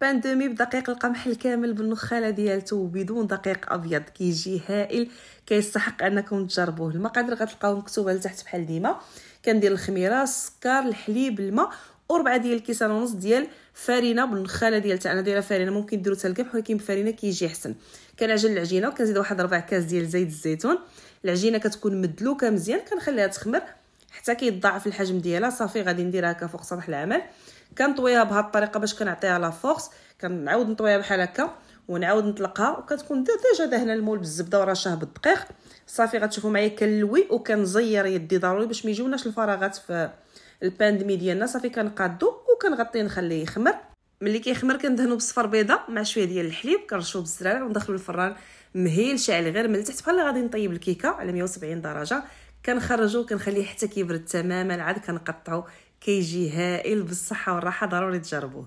بان دومي بدقيق القمح الكامل بالنخاله ديالته بدون دقيق ابيض كيجي هائل، كيستحق انكم تجربوه. المقادير غتلقاوهم مكتوبه لتحت بحال ديما. كندير الخميره، السكر، الحليب، الماء، و4 ديال الكيسان ونص ديال فرينه بالنخاله ديالتها. انا دايره فرينه، ممكن ديروا حتى القمح ولكن بفرينه كيجي احسن. كنعجن العجينه وكنزيد واحد 4 كاس ديال زيت الزيتون. العجينه كتكون مدلوكه مزيان، كنخليها تخمر حتى كيتضاعف الحجم ديالها. صافي غادي نديرها هكا فوق سطح العمل. كنطويها بهذه الطريقه باش كنعطيها لا فورس. كنعاود نطويها بحال هكا ونعاود نطلقها، وكتكون ديجا دهنه المول بالزبده ورشاه بالدقيق. صافي غتشوفوا معايا كنلوي وكنزير يدي ضروري باش ما يجيوناش الفراغات في البان دمي ديالنا. صافي كنقادو وكنغطيه نخليه يخمر. ملي كيخمر كندهنو بصفر بيضه مع شويه ديال الحليب، كنرشوه بالزراره وندخلو الفران مهيل شاعل غير من التحت بحال اللي غادي نطيب الكيكه على 170 درجه. كنخرجو كنخليه حتى كيبرد تماما، عاد كنقطعو. كيجي هائل بالصحه والراحه، ضروري تجربوه.